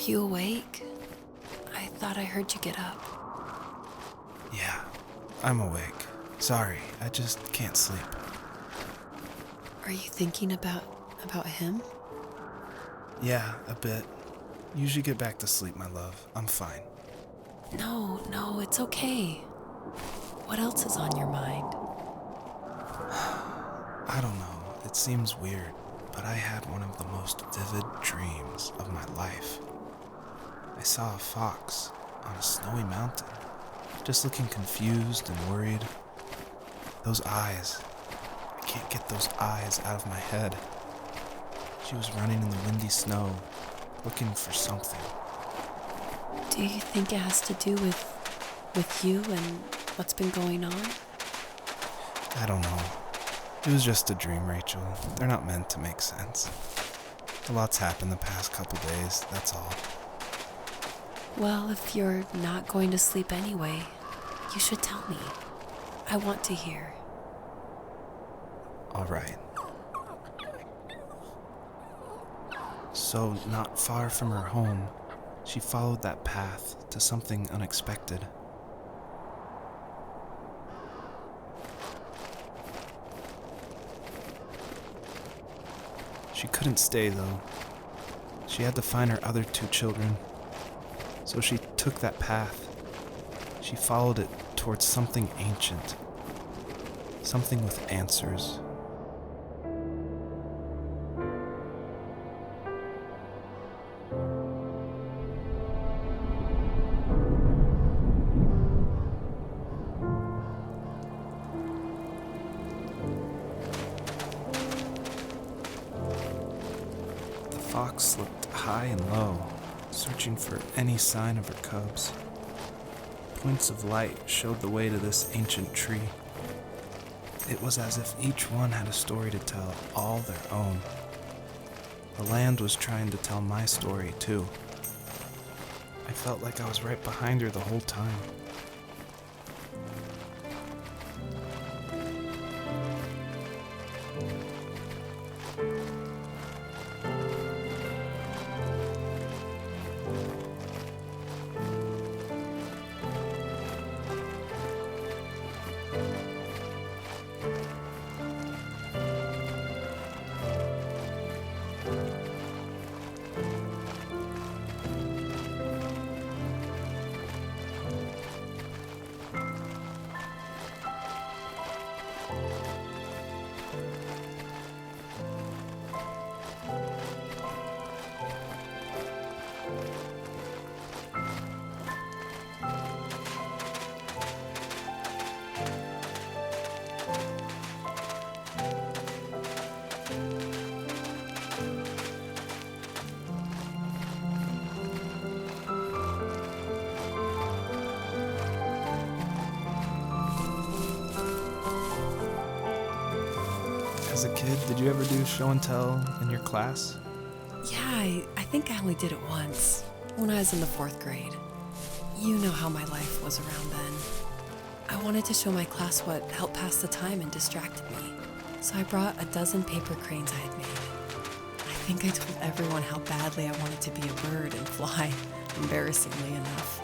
you awake? I thought I heard you get up. Yeah, I'm awake. Sorry, I just can't sleep. Are you thinking about him? Yeah, a bit. Usually get back to sleep, my love. I'm fine. No, it's okay. What else is on your mind? I don't know. It seems weird, but I had one of the most vivid dreams of my life. I saw a fox on a snowy mountain, just looking confused and worried. Those eyes. I can't get those eyes out of my head. She was running in the windy snow, looking for something. Do you think it has to do with you and what's been going on? I don't know. It was just a dream, Rachel. They're not meant to make sense. A lot's happened the past couple days, that's all. Well, if you're not going to sleep anyway, you should tell me. I want to hear. All right. So, not far from her home, she followed that path to something unexpected. She couldn't stay, though. She had to find her other 2 children. So she took that path. She followed it towards something ancient. Something with answers. The fox looked high and low, searching for any sign of her cubs. Points of light showed the way to this ancient tree. It was as if each one had a story to tell, all their own. The land was trying to tell my story, too. I felt like I was right behind her the whole time. As a kid, did you ever do show and tell in your class? Yeah, I think I only did it once, when I was in the 4th grade. You know how my life was around then. I wanted to show my class what helped pass the time and distracted me, so I brought a dozen paper cranes I had made. I think I told everyone how badly I wanted to be a bird and fly, embarrassingly enough.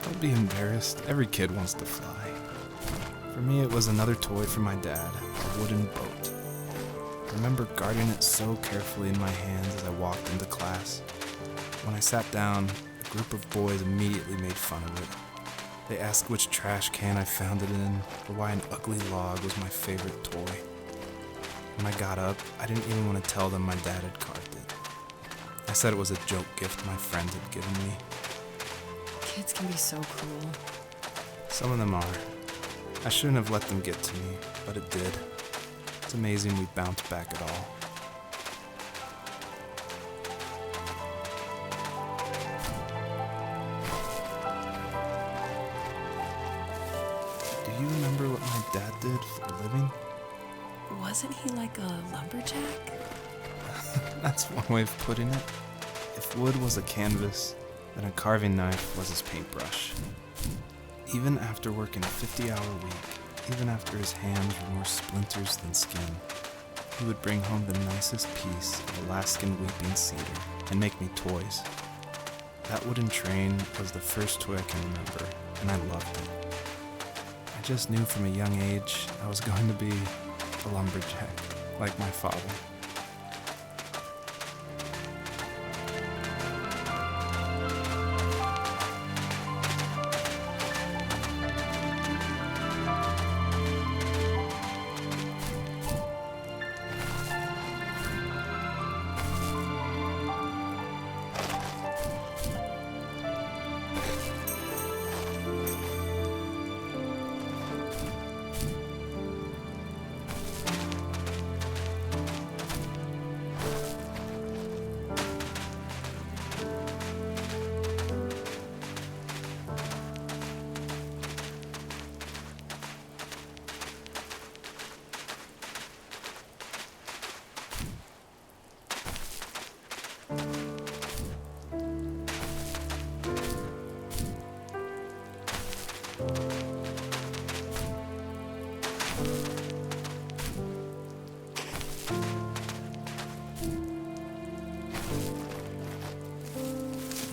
Don't be embarrassed. Every kid wants to fly. For me, it was another toy from my dad, a wooden boat. I remember guarding it so carefully in my hands as I walked into class. When I sat down, a group of boys immediately made fun of it. They asked which trash can I found it in, or why an ugly log was my favorite toy. When I got up, I didn't even want to tell them my dad had carved it. I said it was a joke gift my friend had given me. Kids can be so cruel. Some of them are. I shouldn't have let them get to me, but it did. It's amazing we bounced back at all. Do you remember what my dad did for a living? Wasn't he like a lumberjack? That's one way of putting it. If wood was a canvas, then a carving knife was his paintbrush. Even after working a 50-hour week, even after his hands were more splinters than skin, he would bring home the nicest piece of Alaskan weeping cedar and make me toys. That wooden train was the first toy I can remember, and I loved it. I just knew from a young age I was going to be a lumberjack, like my father.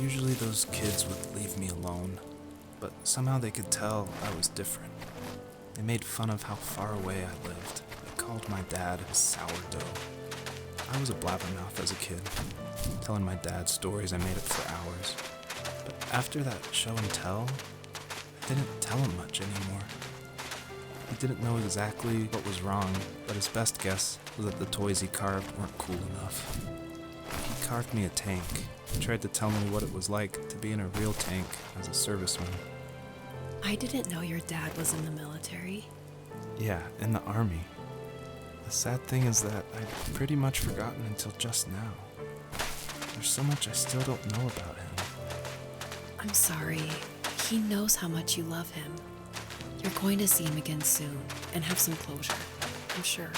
Usually those kids would leave me alone, but somehow they could tell I was different. They made fun of how far away I lived. They called my dad sourdough. I was a blabbermouth as a kid, telling my dad stories I made up for hours. But after that show and tell, I didn't tell him much anymore. He didn't know exactly what was wrong, but his best guess was that the toys he carved weren't cool enough. He carved me a tank. He tried to tell me what it was like to be in a real tank as a serviceman. I didn't know your dad was in the military. Yeah, in the army. The sad thing is that I've pretty much forgotten until just now. There's so much I still don't know about him. I'm sorry. He knows how much you love him. You're going to see him again soon and have some closure, I'm sure.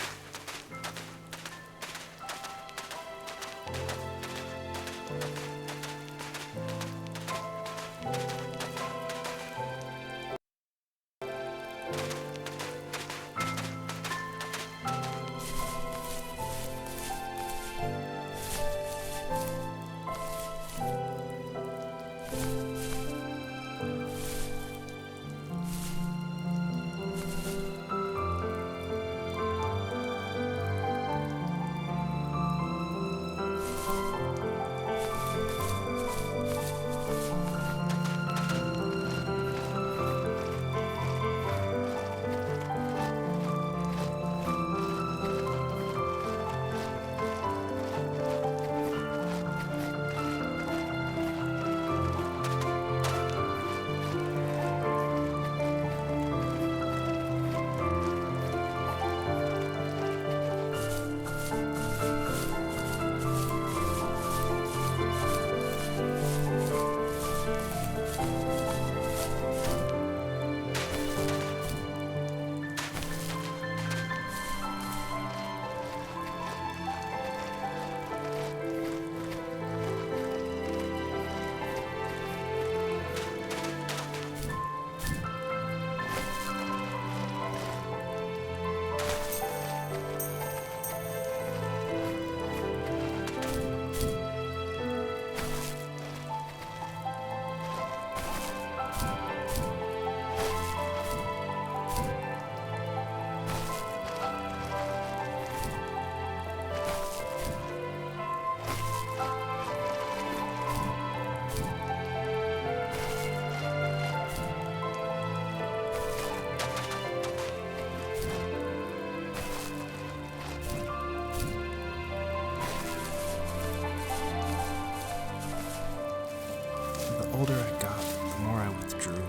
The older I got, the more I withdrew.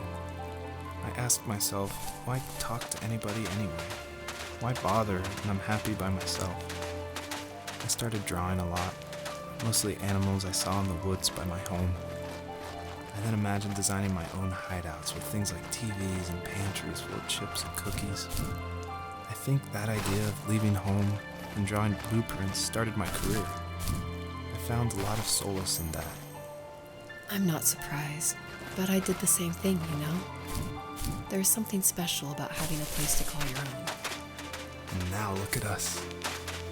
I asked myself, why talk to anybody anyway? Why bother when I'm happy by myself? I started drawing a lot, mostly animals I saw in the woods by my home. I then imagined designing my own hideouts with things like TVs and pantries full of chips and cookies. I think that idea of leaving home and drawing blueprints started my career. I found a lot of solace in that. I'm not surprised, but I did the same thing, you know? There's something special about having a place to call your own. And now look at us.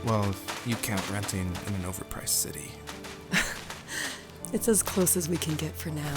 Well, if you count renting in an overpriced city. It's as close as we can get for now.